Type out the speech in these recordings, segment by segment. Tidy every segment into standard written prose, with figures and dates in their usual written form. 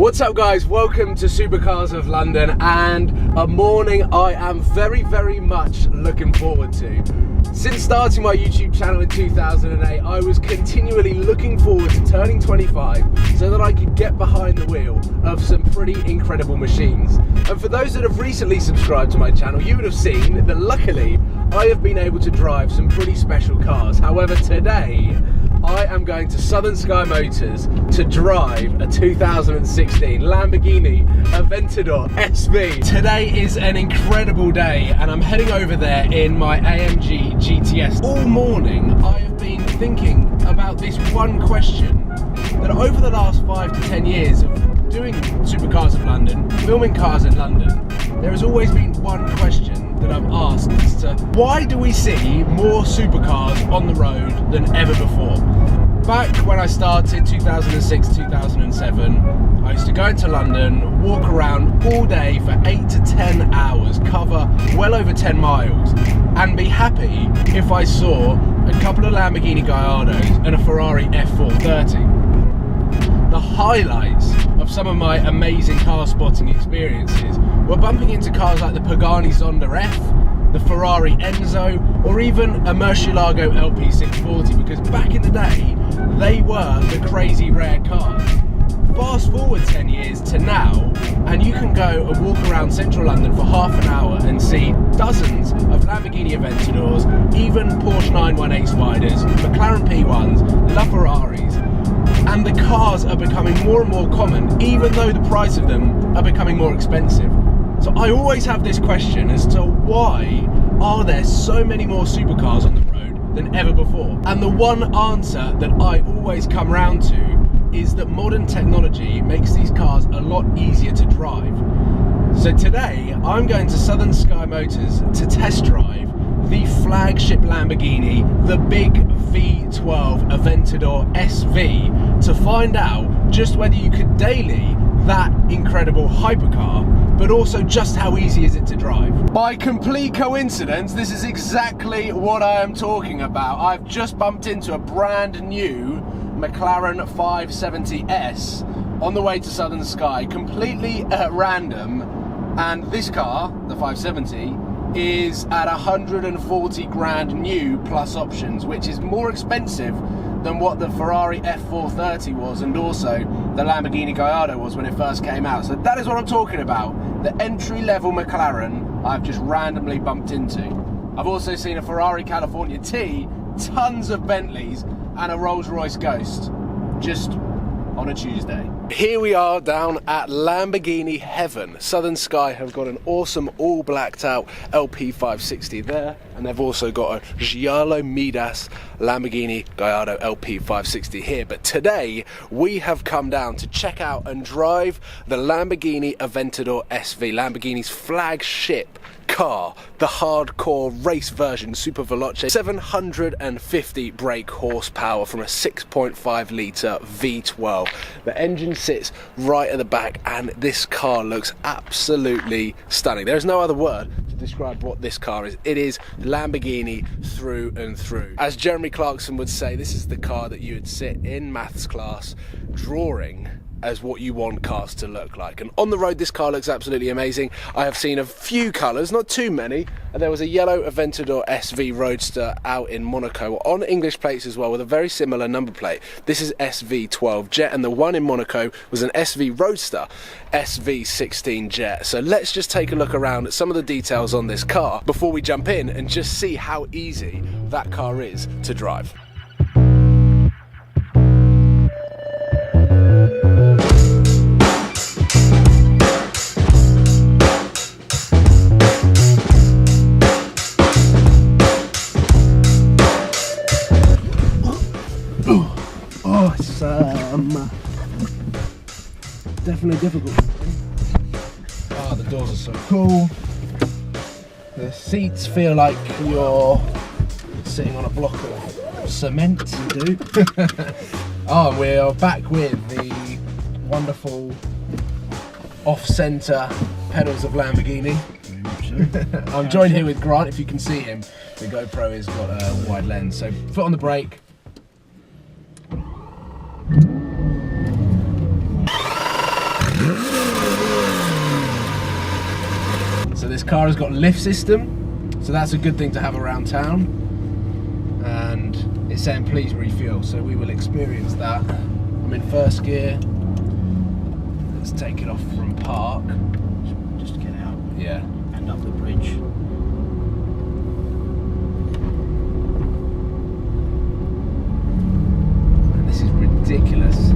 What's up guys, welcome to Supercars of London, and a morning I am very much looking forward to. Since starting my YouTube channel in 2008, I was continually looking forward to turning 25 so that I could get behind the wheel of some pretty incredible machines. And for those that have recently subscribed to my channel, you would have seen that luckily I have been able to drive some pretty special cars. However, today I am going to Southern Sky Motors to drive a 2016 Lamborghini Aventador SV. Today is an incredible day and I'm heading over there in my AMG GTS. All morning I have been thinking about this one question that over the last 5 to 10 years of doing Supercars of London, filming cars in London, there has always been one question that I've asked as to why do we see more supercars on the road than ever before? Back when I started, 2006, 2007, I used to go into London, walk around all day for 8 to 10 hours, cover well over 10 miles, and be happy if I saw a couple of Lamborghini Gallardos and a Ferrari F430. The highlights of some of my amazing car spotting experiences were bumping into cars like the Pagani Zonda F, the Ferrari Enzo, or even a Murcielago LP640, because back in the day, they were the crazy rare cars. Fast forward 10 years to now, and you can go and walk around central London for half an hour and see dozens of Lamborghini Aventadors, even Porsche 918 Spiders, McLaren P1s, LaFerraris, and the cars are becoming more and more common, even though the price of them are becoming more expensive. So I always have this question as to why are there so many more supercars on the road than ever before? And the one answer that I always come round to is that modern technology makes these cars a lot easier to drive. So today I'm going to Southern Sky Motors to test drive the flagship Lamborghini, the big V12 Aventador SV, to find out just whether you could daily that incredible hypercar, but also just how easy is it to drive. By complete coincidence, this is exactly what I am talking about. I've just bumped into a brand new McLaren 570S on the way to Southern Sky, completely random, and this car, the 570, is at 140 grand new plus options, which is more expensive than what the Ferrari F430 was, and also the Lamborghini Gallardo was when it first came out. So that is what I'm talking about, the entry-level McLaren I've just randomly bumped into. I've also seen a Ferrari California T, tons of Bentleys, and a Rolls-Royce Ghost, just on a Tuesday. Here we are down at Lamborghini Heaven. Southern Sky have got an awesome all blacked out LP560 there, and they've also got a Giallo Midas Lamborghini Gallardo LP560 here. But today we have come down to check out and drive the Lamborghini Aventador SV, Lamborghini's flagship car, the hardcore race version Super Veloce, 750 brake horsepower from a 6.5 litre V12. The engine sits right at the back and this car looks absolutely stunning. There's no other word to describe what this car is. It is Lamborghini through and through. As Jeremy Clarkson would say, this is the car that you would sit in maths class drawing as what you want cars to look like. And on the road this car looks absolutely amazing. I have seen a few colours, not too many, and there was a yellow Aventador SV Roadster out in Monaco on English plates as well with a very similar number plate. This is SV12 Jet, and the one in Monaco was an SV Roadster SV16 Jet. So let's just take a look around at some of the details on this car before we jump in and just see how easy that car is to drive. Oh, it's definitely difficult. Oh, the doors are so cool. The seats feel like you're sitting on a block of cement. You do. Oh, we are back with the wonderful off-centre pedals of Lamborghini. I'm joined here with Grant, if you can see him. The GoPro has got a wide lens, so foot on the brake. So this car has got a lift system, so that's a good thing to have around town. And it's saying please refuel, so we will experience that. I'm in first gear. Let's take it off from park. Just get out. Yeah. And up the bridge. And this is ridiculous. Is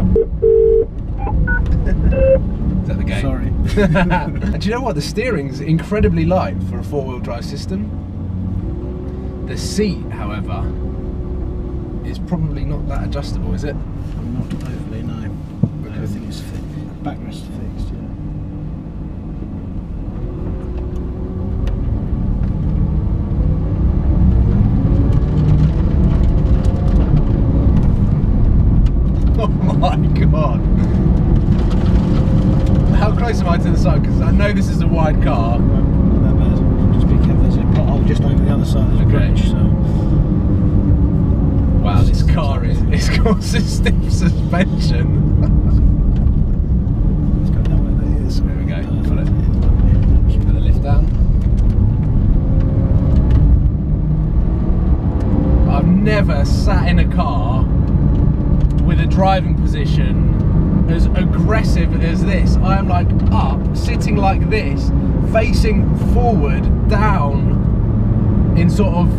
that the game? Sorry. And do you know what? The steering's incredibly light for a four-wheel drive system. The seat, however, is probably not that adjustable, is it? Not overly, no. Okay. I think it's backrest fixed, yeah. Oh my god! How close am I to the side? Because I know this is a wide car. Not that bad. Just be careful, there's a pothole just over the other side of the bridge, so. Wow, this car it's got stiff suspension. Let's go that way, there it is. There we go, got it. Put the lift down. I've never sat in a car with a driving position as aggressive as this. I am like up, sitting like this, facing forward, down, in sort of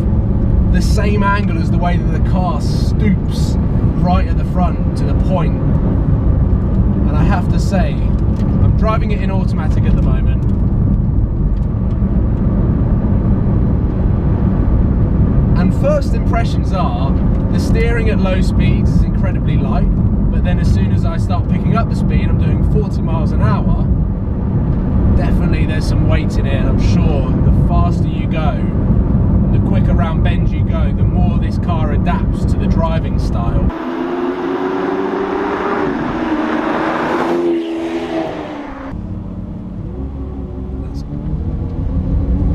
the same angle as the way that the car stoops right at the front to the point. And I have to say, I'm driving it in automatic at the moment. And first impressions are, the steering at low speeds is incredibly light, but then as soon as I start picking up the speed, I'm doing 40 miles an hour, definitely there's some weight in it, and I'm sure the faster you go, the quicker around bends you go, the more this car adapts to the driving style.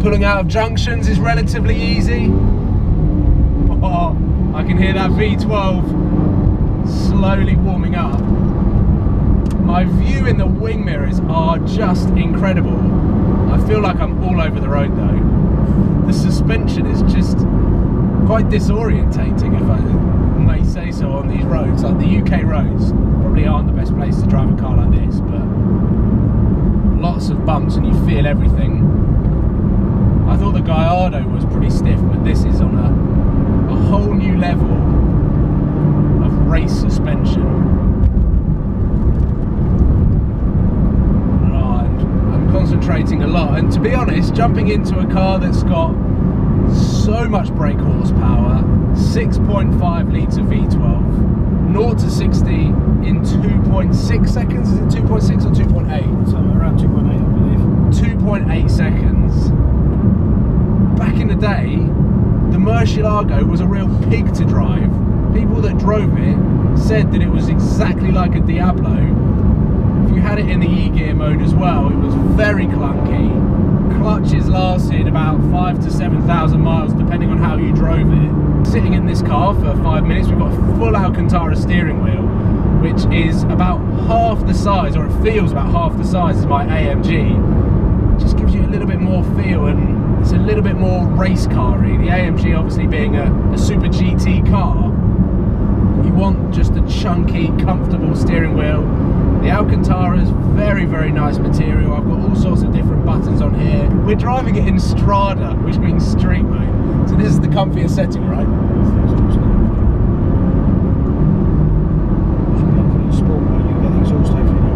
Pulling out of junctions is relatively easy. Oh, I can hear that V12 slowly warming up. My view in the wing mirrors are just incredible. I feel like I'm all over the road though. The suspension is just quite disorientating, if I may say so, on these roads. Like the UK roads probably aren't the best place to drive a car like this, but lots of bumps and you feel everything. I thought the Gallardo was pretty stiff, but this is on a whole new level of race suspension. I'm concentrating a lot, and to be honest, jumping into a car that's got so much brake horsepower, 6.5 litre V12, 0 to 60 in 2.6 seconds, is it 2.6 or 2.8? So around 2.8 I believe. 2.8 seconds. Back in the day, the Murcielago was a real pig to drive. People that drove it said that it was exactly like a Diablo. If you had it in the E-gear mode as well, it was very clunky. Clutches lasted about 5,000 to 7,000 miles depending on how you drove it. Sitting in this car for 5 minutes, we've got a full Alcantara steering wheel, which is about half the size, or it feels about half the size as my AMG. It just gives you a little bit more feel, and it's a little bit more race car-y. The AMG obviously being a super GT car. You want just a chunky, comfortable steering wheel. The Alcantara is very, very nice material. I've got all sorts of different buttons on here. We're driving it in Strada, which means street mode. So this is the comfiest setting, right? Sport mode, you get the exhaust hopefully now.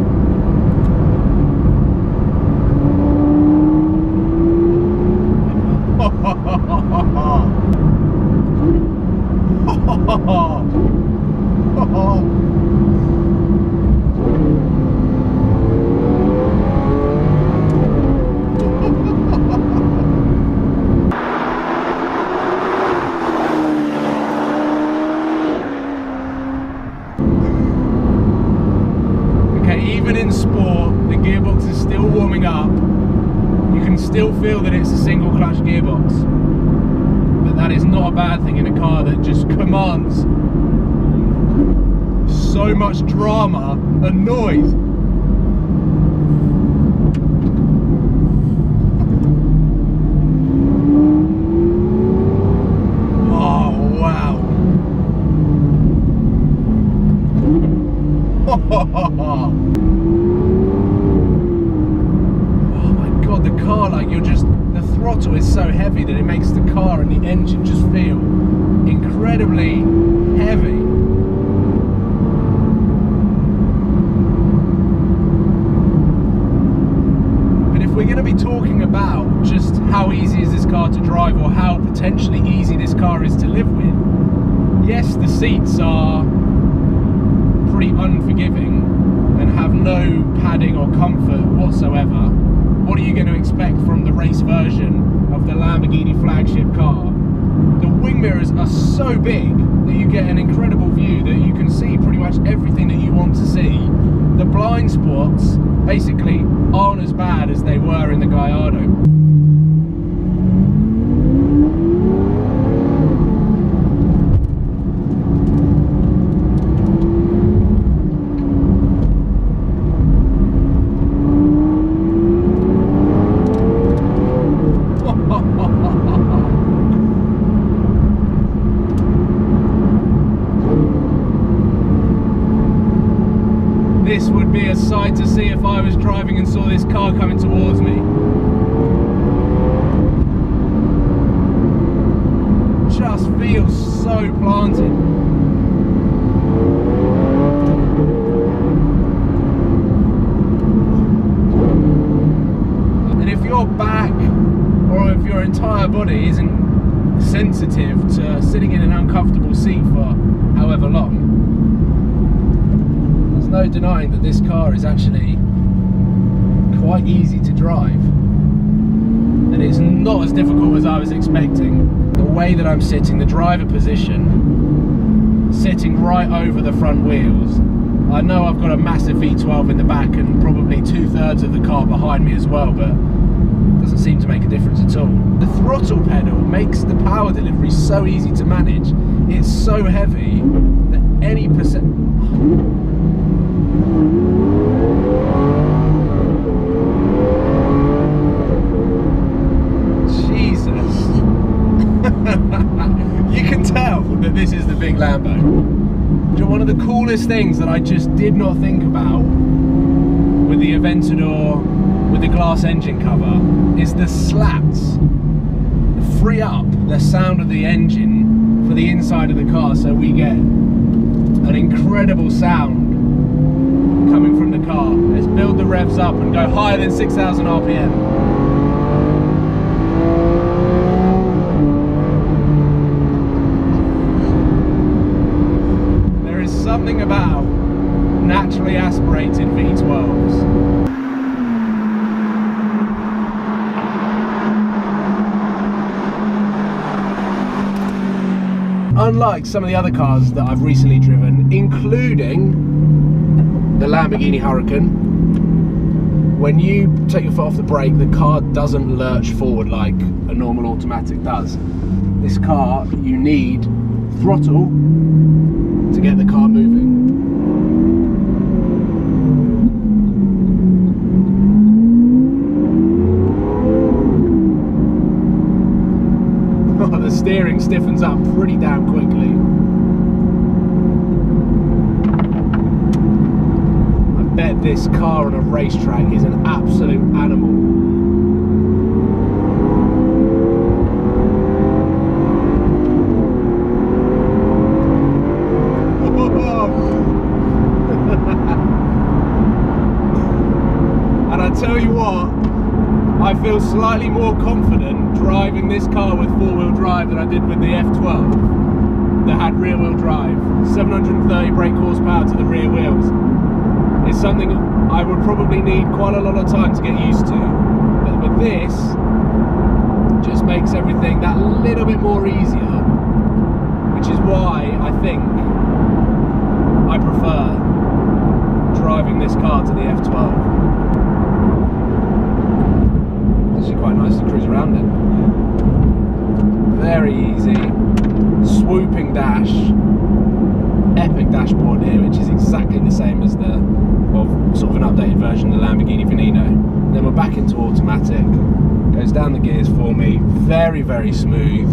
Even in sport, the gearbox is still warming up. You can still feel that it's a single clutch gearbox, but that is not a bad thing in a car that just commands so much drama and noise. heavy that it makes the car and the engine just feel incredibly heavy. But if we're going to be talking about just how easy is this car to drive, or how potentially easy this car is to live with, yes, the seats are pretty unforgiving and have no padding or comfort whatsoever. What are you going to expect from the race version of the Lamborghini flagship car? The wing mirrors are so big that you get an incredible view, that you can see pretty much everything that you want to see. The blind spots basically aren't as bad as they were in the Gallardo. This would be a sight to see if I was driving and saw this car coming towards me. Just feels so planted. And if your back or if your entire body isn't sensitive to sitting in an uncomfortable seat for however long, there's no denying that this car is actually quite easy to drive, and it's not as difficult as I was expecting. The way that I'm sitting, the driver position, sitting right over the front wheels. I know I've got a massive V12 in the back and probably 2/3 of the car behind me as well, but it doesn't seem to make a difference at all. The throttle pedal makes the power delivery so easy to manage. It's so heavy that any percent... Jesus. You can tell that this is the big Lambo. One of the coolest things that I just did not think about with the Aventador, with the glass engine cover, is the slats free up the sound of the engine for the inside of the car, so we get an incredible sound coming from the car. Let's build the revs up and go higher than 6,000 RPM. There is something about naturally aspirated V12s. Unlike some of the other cars that I've recently driven, including the Lamborghini Huracan, when you take your foot off the brake, the car doesn't lurch forward like a normal automatic does. This car, you need throttle to get the car moving. The steering stiffens up pretty damn quickly. I bet this car on a racetrack is an absolute animal. And I tell you what, I feel slightly more confident driving this car with four-wheel drive than I did with the F12 that had rear-wheel drive. 730 brake horsepower to the rear wheels. It's something I would probably need quite a lot of time to get used to. But with this, it just makes everything that little bit more easier, which is why I think I prefer driving this car to the F12. Quite nice to cruise around in. Very easy, swooping dash, epic dashboard here, which is exactly the same as the, well, sort of an updated version of the Lamborghini Veneno. Then we're back into automatic, goes down the gears for me, very, very smooth,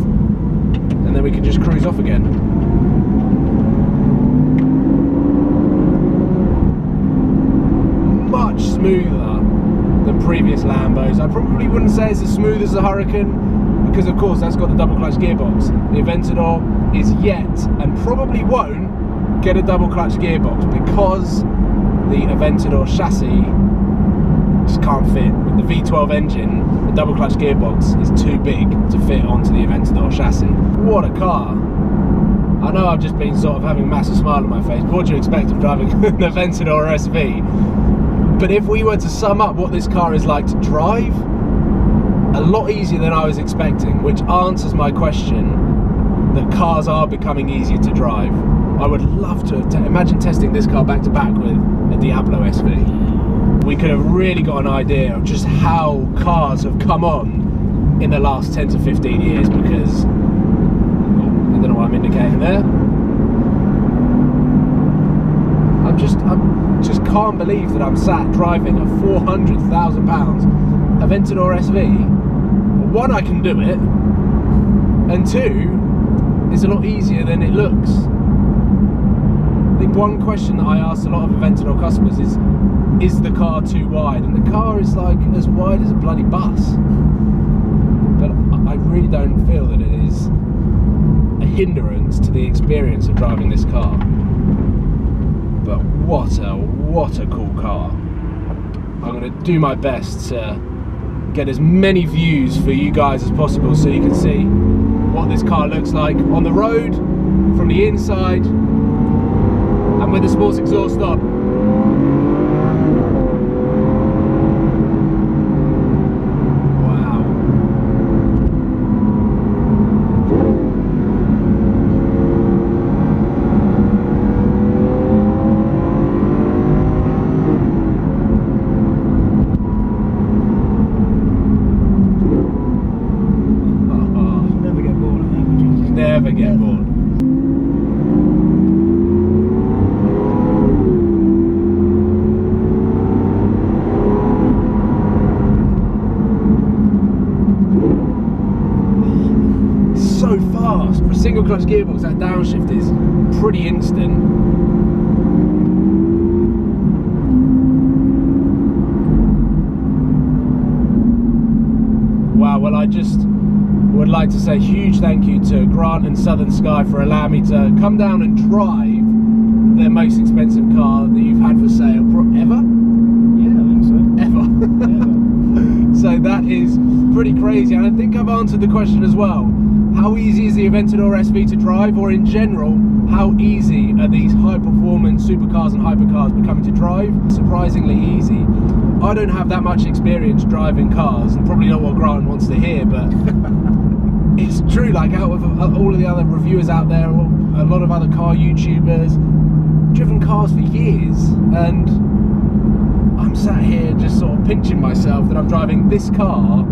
and then we can just cruise off again. Much smoother than previous Lambos. I probably wouldn't say it's as smooth as the Huracan, because of course that's got the double clutch gearbox. The Aventador is yet, and probably won't, get a double clutch gearbox because the Aventador chassis just can't fit. With the V12 engine, the double clutch gearbox is too big to fit onto the Aventador chassis. What a car! I know I've just been sort of having a massive smile on my face, but what do you expect of driving an Aventador SV? But if we were to sum up what this car is like to drive, a lot easier than I was expecting, which answers my question that cars are becoming easier to drive. I would love to imagine testing this car back to back with a Diablo SV. We could have really got an idea of just how cars have come on in the last 10 to 15 years, because I don't know what I'm indicating there. I just can't believe that I'm sat driving a £400,000 Aventador SV. One, I can do it, and two, it's a lot easier than it looks. I think one question that I ask a lot of Aventador customers is the car too wide? And the car is like as wide as a bloody bus. But I really don't feel that it is a hindrance to the experience of driving this car. But what a cool car. I'm going to do my best to get as many views for you guys as possible so you can see what this car looks like on the road, from the inside, and with the sports exhaust on. Never get bored. So fast for a single clutch gearbox. That downshift is pretty instant. Wow, well, I just would like to say a huge thank you to Grant and Southern Sky for allowing me to come down and drive their most expensive car that you've had for sale ever? Yeah, I think so. Ever. Ever. So that is pretty crazy, and I think I've answered the question as well. How easy is the Aventador SV to drive, or in general, how easy are these high-performance supercars and hypercars becoming to drive? Surprisingly easy. I don't have that much experience driving cars, and probably not what Grant wants to hear, but it's true, like out of all of the other reviewers out there, a lot of other car YouTubers, driven cars for years, and I'm sat here just sort of pinching myself that I'm driving this car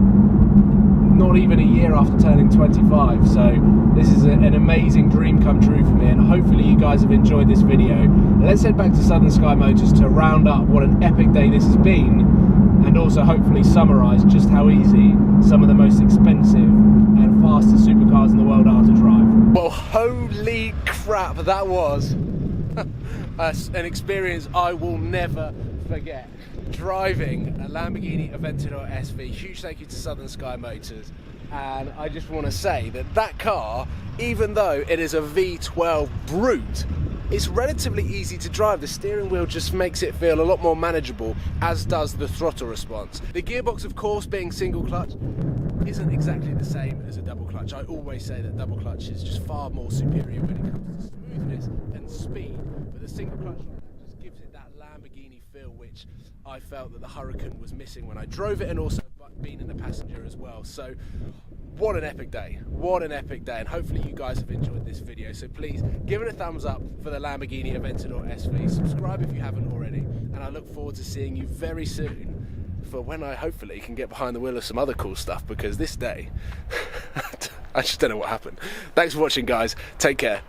not even a year after turning 25. So this is an amazing dream come true for me, and hopefully you guys have enjoyed this video. Let's head back to Southern Sky Motors to round up what an epic day this has been, and also hopefully summarise just how easy some of the most expensive and fastest supercars in the world are to drive. Well, holy crap, that was an experience I will never forget. Driving a Lamborghini Aventador SV. Huge thank you to Southern Sky Motors, and I just want to say that car, even though it is a V12 brute, it's relatively easy to drive. The steering wheel just makes it feel a lot more manageable, as does the throttle response. The gearbox, of course, being single clutch, isn't exactly the same as a double clutch. I always say that double clutch is just far more superior when it comes to smoothness and speed, but the single clutch just gives it that Lamborghini feel, which I felt that the Huracan was missing when I drove it, and also being in the passenger as well. So what an epic day, what an epic day, and hopefully you guys have enjoyed this video. So please give it a thumbs up for the Lamborghini Aventador SV, subscribe if you haven't already, and I look forward to seeing you very soon for when I hopefully can get behind the wheel of some other cool stuff, because this day I just don't know what happened. Thanks for watching, guys. Take care.